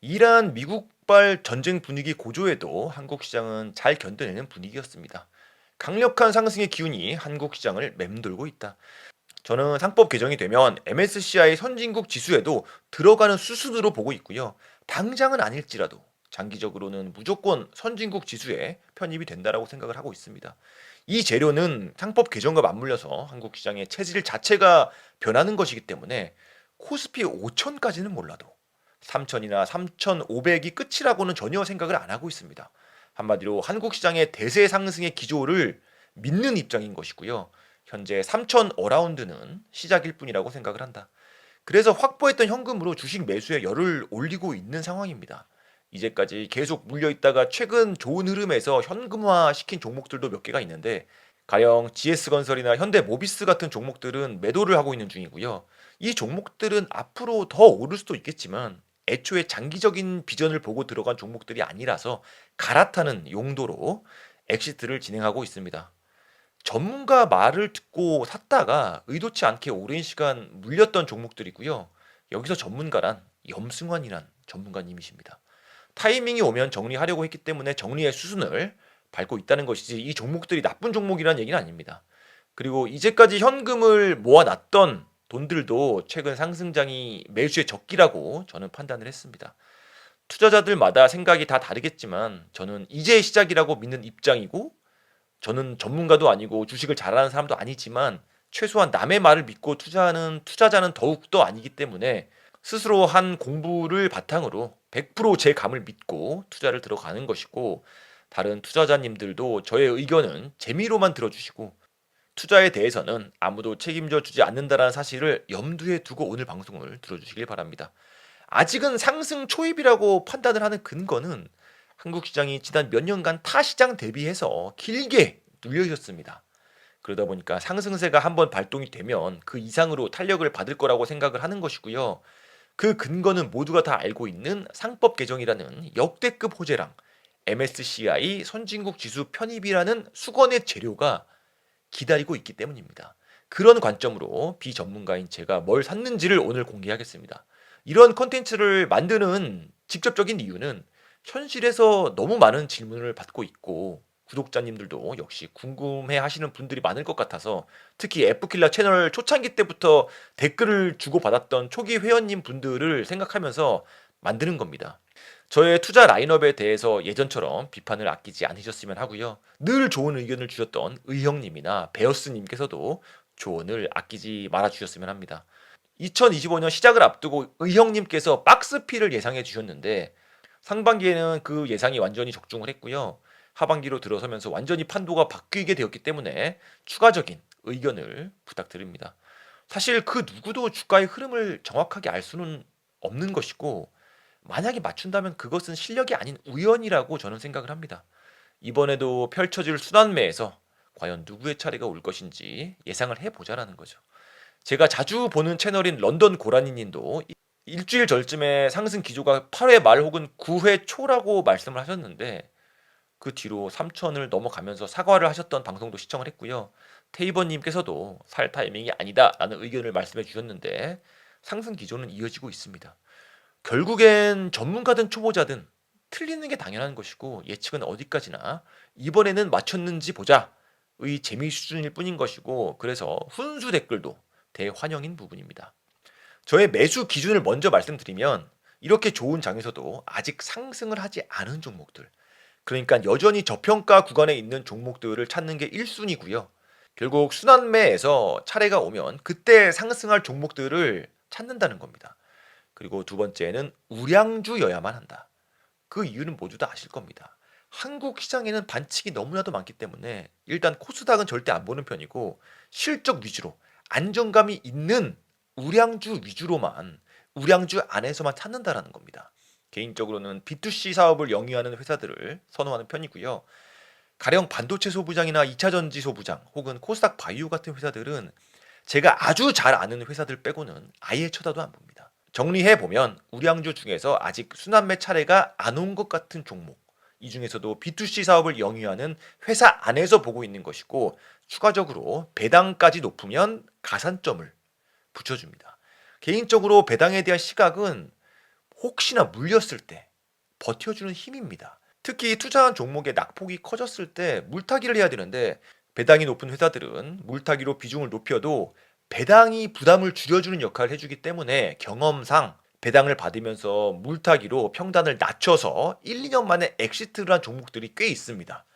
이란 미국발 전쟁 분위기 고조에도 한국 시장은 잘 견뎌내는 분위기였습니다. 강력한 상승의 기운이 한국 시장을 맴돌고 있다. 저는 상법 개정이 되면 MSCI 선진국 지수에도 들어가는 수순으로 보고 있고요. 당장은 아닐지라도 장기적으로는 무조건 선진국 지수에 편입이 된다라고 생각을 하고 있습니다. 이 재료는 상법 개정과 맞물려서 한국 시장의 체질 자체가 변하는 것이기 때문에 코스피 5천까지는 몰라도 3천이나 3,500이 끝이라고는 전혀 생각을 안 하고 있습니다. 한마디로 한국 시장의 대세 상승의 기조를 믿는 입장인 것이고요. 현재 3천 어라운드는 시작일 뿐이라고 생각을 한다. 그래서 확보했던 현금으로 주식 매수에 열을 올리고 있는 상황입니다. 이제까지 계속 물려 있다가 최근 좋은 흐름에서 현금화 시킨 종목들도 몇 개가 있는데 가령 GS건설이나 현대모비스 같은 종목들은 매도를 하고 있는 중이고요. 이 종목들은 앞으로 더 오를 수도 있겠지만 애초에 장기적인 비전을 보고 들어간 종목들이 아니라서 갈아타는 용도로 엑시트를 진행하고 있습니다. 전문가 말을 듣고 샀다가 의도치 않게 오랜 시간 물렸던 종목들이고요. 여기서 전문가란 염승환이란 전문가님이십니다. 타이밍이 오면 정리하려고 했기 때문에 정리의 수순을 밟고 있다는 것이지 이 종목들이 나쁜 종목이라는 얘기는 아닙니다. 그리고 이제까지 현금을 모아놨던 돈들도 최근 상승장이 매수의 적기라고 저는 판단을 했습니다. 투자자들마다 생각이 다 다르겠지만 저는 이제 시작이라고 믿는 입장이고 저는 전문가도 아니고 주식을 잘하는 사람도 아니지만 최소한 남의 말을 믿고 투자하는 투자자는 더욱더 아니기 때문에 스스로 한 공부를 바탕으로 100%제 감을 믿고 투자를 들어가는 것이고 다른 투자자님들도 저의 의견은 재미로만 들어주시고 투자에 대해서는 아무도 책임져 주지 않는다라는 사실을 염두에 두고 오늘 방송을 들어주시길 바랍니다. 아직은 상승 초입이라고 판단을 하는 근거는 한국 시장이 지난 몇 년간 타 시장 대비해서 길게 눌려 있었습니다. 그러다 보니까 상승세가 한번 발동이 되면 그 이상으로 탄력을 받을 거라고 생각을 하는 것이고요. 그 근거는 모두가 다 알고 있는 상법 개정이라는 역대급 호재랑 MSCI 선진국 지수 편입이라는 수건의 재료가 기다리고 있기 때문입니다. 그런 관점으로 비전문가인 제가 뭘 샀는지를 오늘 공개하겠습니다. 이런 컨텐츠를 만드는 직접적인 이유는 현실에서 너무 많은 질문을 받고 있고 구독자님들도 역시 궁금해 하시는 분들이 많을 것 같아서 특히 F킬러 채널 초창기 때부터 댓글을 주고받았던 초기 회원님 분들을 생각하면서 만드는 겁니다. 저의 투자 라인업에 대해서 예전처럼 비판을 아끼지 않으셨으면 하고요. 늘 좋은 의견을 주셨던 의형님이나 베어스님께서도 조언을 아끼지 말아 주셨으면 합니다. 2025년 시작을 앞두고 의형님께서 박스피를 예상해 주셨는데 상반기에는 그 예상이 완전히 적중을 했고요. 하반기로 들어서면서 완전히 판도가 바뀌게 되었기 때문에 추가적인 의견을 부탁드립니다. 사실 그 누구도 주가의 흐름을 정확하게 알 수는 없는 것이고 만약에 맞춘다면 그것은 실력이 아닌 우연이라고 저는 생각을 합니다. 이번에도 펼쳐질 순환매에서 과연 누구의 차례가 올 것인지 예상을 해보자라는 거죠. 제가 자주 보는 채널인 런던 고라니 님도 일주일 전쯤에 상승 기조가 8회 말 혹은 9회 초라고 말씀을 하셨는데 그 뒤로 3천을 넘어가면서 사과를 하셨던 방송도 시청을 했고요. 테이버님께서도 살 타이밍이 아니다라는 의견을 말씀해 주셨는데 상승 기조는 이어지고 있습니다. 결국엔 전문가든 초보자든 틀리는 게 당연한 것이고 예측은 어디까지나 이번에는 맞췄는지 보자의 재미 수준일 뿐인 것이고 그래서 훈수 댓글도 대환영인 부분입니다. 저의 매수 기준을 먼저 말씀드리면 이렇게 좋은 장에서도 아직 상승을 하지 않은 종목들 그러니까 여전히 저평가 구간에 있는 종목들을 찾는 게 1순위고요. 결국 순환매에서 차례가 오면 그때 상승할 종목들을 찾는다는 겁니다. 그리고 두 번째는 우량주여야만 한다. 그 이유는 모두 다 아실 겁니다. 한국 시장에는 반칙이 너무나도 많기 때문에 일단 코스닥은 절대 안 보는 편이고 실적 위주로 안정감이 있는 우량주 위주로만 우량주 안에서만 찾는다라는 겁니다. 개인적으로는 B2C 사업을 영위하는 회사들을 선호하는 편이고요. 가령 반도체 소부장이나 2차 전지 소부장 혹은 코스닥 바이오 같은 회사들은 제가 아주 잘 아는 회사들 빼고는 아예 쳐다도 안 봅니다. 정리해보면 우량주 중에서 아직 순환매 차례가 안 온 것 같은 종목 이 중에서도 B2C 사업을 영위하는 회사 안에서 보고 있는 것이고 추가적으로 배당까지 높으면 가산점을 붙여줍니다. 개인적으로 배당에 대한 시각은 혹시나 물렸을 때 버텨주는 힘입니다. 특히 투자한 종목의 낙폭이 커졌을 때 물타기를 해야 되는데 배당이 높은 회사들은 물타기로 비중을 높여도 배당이 부담을 줄여주는 역할을 해주기 때문에 경험상 배당을 받으면서 물타기로 평단을 낮춰서 1, 2년 만에 엑시트를 한 종목들이 꽤 있습니다.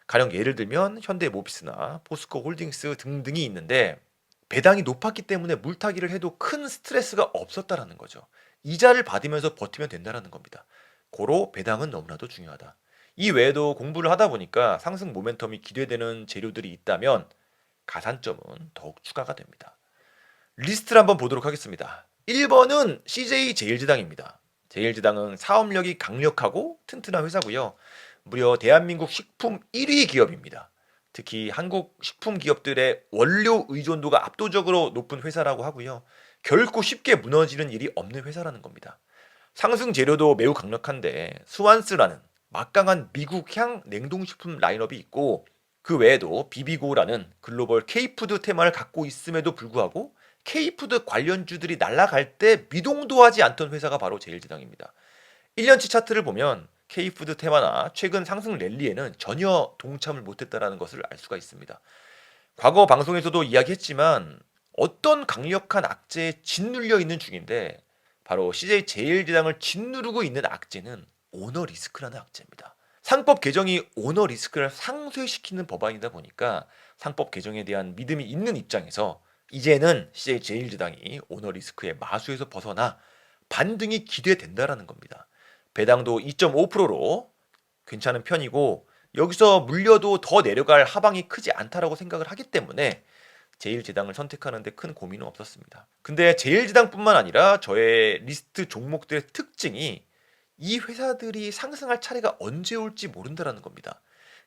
가령 예를 들면 현대모비스나 포스코 홀딩스 등등이 있는데 배당이 높았기 때문에 물타기를 해도 큰 스트레스가 없었다라는 거죠. 이자를 받으면서 버티면 된다라는 겁니다. 고로 배당은 너무나도 중요하다. 이 외에도 공부를 하다 보니까 상승 모멘텀이 기대되는 재료들이 있다면 가산점은 더욱 추가가 됩니다. 리스트를 한번 보도록 하겠습니다. 1번은 CJ 제일제당입니다. 제일제당은 사업력이 강력하고 튼튼한 회사고요. 무려 대한민국 식품 1위 기업입니다. 특히 한국 식품 기업들의 원료 의존도가 압도적으로 높은 회사라고 하고요. 결코 쉽게 무너지는 일이 없는 회사라는 겁니다. 상승 재료도 매우 강력한데 스완스라는 막강한 미국향 냉동식품 라인업이 있고 그 외에도 비비고라는 글로벌 K푸드 테마를 갖고 있음에도 불구하고 K푸드 관련주들이 날아갈 때 미동도 하지 않던 회사가 바로 제일제당입니다. 1년치 차트를 보면 K푸드 테마나 최근 상승 랠리에는 전혀 동참을 못했다는 것을 알 수가 있습니다. 과거 방송에서도 이야기했지만 어떤 강력한 악재에 짓눌려 있는 중인데 바로 CJ 제일제당을 짓누르고 있는 악재는 오너 리스크라는 악재입니다. 상법 개정이 오너 리스크를 상쇄시키는 법안이다 보니까 상법 개정에 대한 믿음이 있는 입장에서 이제는 CJ 제일제당이 오너 리스크의 마수에서 벗어나 반등이 기대된다라는 겁니다. 배당도 2.5%로 괜찮은 편이고 여기서 물려도 더 내려갈 하방이 크지 않다라고 생각을 하기 때문에 제일제당을 선택하는데 큰 고민은 없었습니다. 근데 제일제당뿐만 아니라 저의 리스트 종목들의 특징이 이 회사들이 상승할 차례가 언제 올지 모른다라는 겁니다.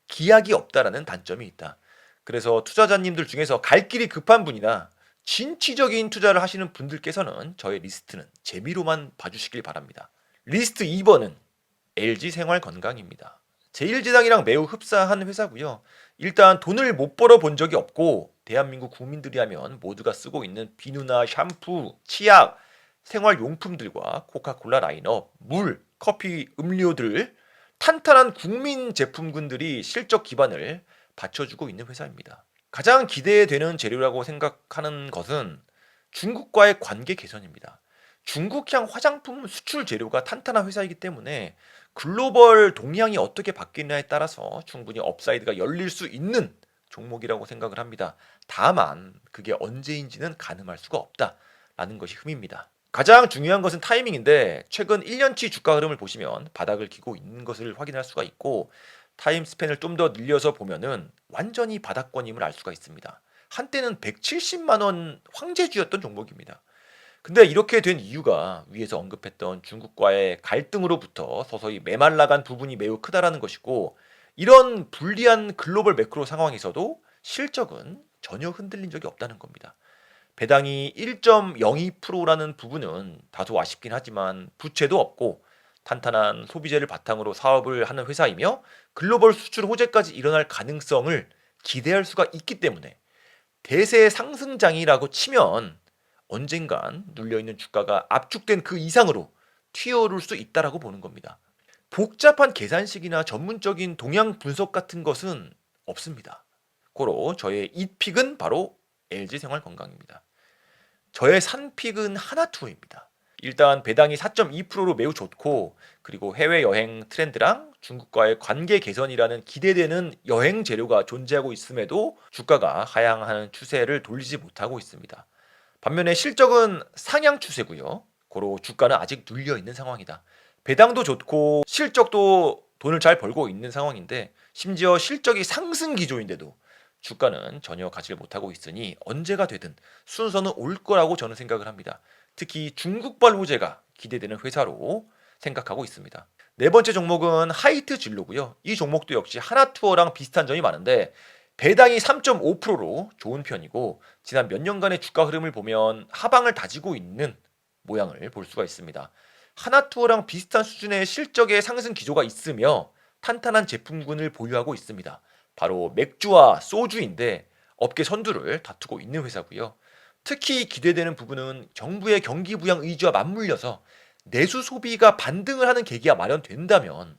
기약이 없다라는 단점이 있다. 그래서 투자자님들 중에서 갈 길이 급한 분이나 진취적인 투자를 하시는 분들께서는 저의 리스트는 재미로만 봐주시길 바랍니다. 리스트 2번은 LG생활건강입니다. 제일제당이랑 매우 흡사한 회사고요. 일단 돈을 못 벌어 본 적이 없고 대한민국 국민들이 하면 모두가 쓰고 있는 비누나 샴푸, 치약, 생활용품들과 코카콜라 라인업, 물, 커피, 음료들 탄탄한 국민 제품군들이 실적 기반을 받쳐주고 있는 회사입니다. 가장 기대되는 재료라고 생각하는 것은 중국과의 관계 개선입니다. 중국향 화장품 수출 재료가 탄탄한 회사이기 때문에 글로벌 동향이 어떻게 바뀌느냐에 따라서 충분히 업사이드가 열릴 수 있는 종목이라고 생각을 합니다. 다만 그게 언제인지는 가늠할 수가 없다라는 것이 흠입니다. 가장 중요한 것은 타이밍인데 최근 1년치 주가 흐름을 보시면 바닥을 기고 있는 것을 확인할 수가 있고 타임 스팬을 좀 더 늘려서 보면은 완전히 바닥권임을 알 수가 있습니다. 한때는 170만 원 황제주였던 종목입니다. 근데 이렇게 된 이유가 위에서 언급했던 중국과의 갈등으로부터 서서히 메말라간 부분이 매우 크다라는 것이고 이런 불리한 글로벌 매크로 상황에서도 실적은 전혀 흔들린 적이 없다는 겁니다. 배당이 1.02%라는 부분은 다소 아쉽긴 하지만 부채도 없고 탄탄한 소비재를 바탕으로 사업을 하는 회사이며 글로벌 수출 호재까지 일어날 가능성을 기대할 수가 있기 때문에 대세 상승장이라고 치면 언젠간 눌려있는 주가가 압축된 그 이상으로 튀어오를 수 있다라고 보는 겁니다. 복잡한 계산식이나 전문적인 동향 분석 같은 것은 없습니다. 고로 저의 이픽은 바로 LG생활건강입니다. 저의 산픽은 하나투어입니다. 일단 배당이 4.2%로 매우 좋고 그리고 해외여행 트렌드랑 중국과의 관계 개선이라는 기대되는 여행 재료가 존재하고 있음에도 주가가 하향하는 추세를 돌리지 못하고 있습니다. 반면에 실적은 상향 추세고요. 고로 주가는 아직 눌려 있는 상황이다. 배당도 좋고 실적도 돈을 잘 벌고 있는 상황인데 심지어 실적이 상승 기조인데도 주가는 전혀 가지를 못하고 있으니 언제가 되든 순서는 올 거라고 저는 생각을 합니다. 특히 중국발 호재가 기대되는 회사로 생각하고 있습니다. 네 번째 종목은 하이트 진로고요. 이 종목도 역시 하나투어랑 비슷한 점이 많은데 배당이 3.5%로 좋은 편이고 지난 몇 년간의 주가 흐름을 보면 하방을 다지고 있는 모양을 볼 수가 있습니다. 하나투어랑 비슷한 수준의 실적의 상승 기조가 있으며 탄탄한 제품군을 보유하고 있습니다. 바로 맥주와 소주인데 업계 선두를 다투고 있는 회사고요. 특히 기대되는 부분은 정부의 경기 부양 의지와 맞물려서 내수 소비가 반등을 하는 계기가 마련된다면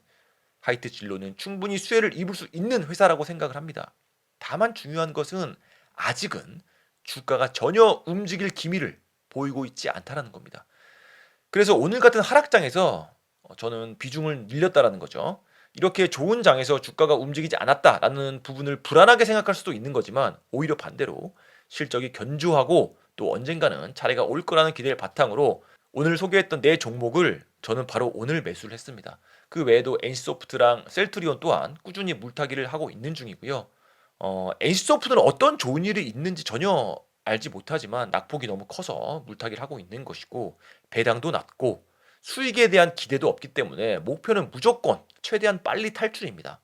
하이트 진로는 충분히 수혜를 입을 수 있는 회사라고 생각을 합니다. 다만 중요한 것은 아직은 주가가 전혀 움직일 기미를 보이고 있지 않다라는 겁니다. 그래서 오늘 같은 하락장에서 저는 비중을 늘렸다라는 거죠. 이렇게 좋은 장에서 주가가 움직이지 않았다라는 부분을 불안하게 생각할 수도 있는 거지만 오히려 반대로 실적이 견조하고 또 언젠가는 자리가 올 거라는 기대를 바탕으로 오늘 소개했던 네 종목을 저는 바로 오늘 매수를 했습니다. 그 외에도 NC소프트랑 셀트리온 또한 꾸준히 물타기를 하고 있는 중이고요. NC소프트는 어떤 좋은 일이 있는지 전혀 알지 못하지만 낙폭이 너무 커서 물타기를 하고 있는 것이고 배당도 낮고 수익에 대한 기대도 없기 때문에 목표는 무조건 최대한 빨리 탈출입니다.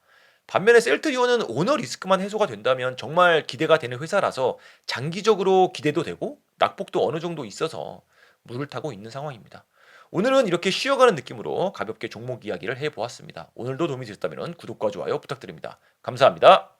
반면에 셀트리온은 오너 리스크만 해소가 된다면 정말 기대가 되는 회사라서 장기적으로 기대도 되고 낙폭도 어느 정도 있어서 물을 타고 있는 상황입니다. 오늘은 이렇게 쉬어가는 느낌으로 가볍게 종목 이야기를 해보았습니다. 오늘도 도움이 되셨다면 구독과 좋아요 부탁드립니다. 감사합니다.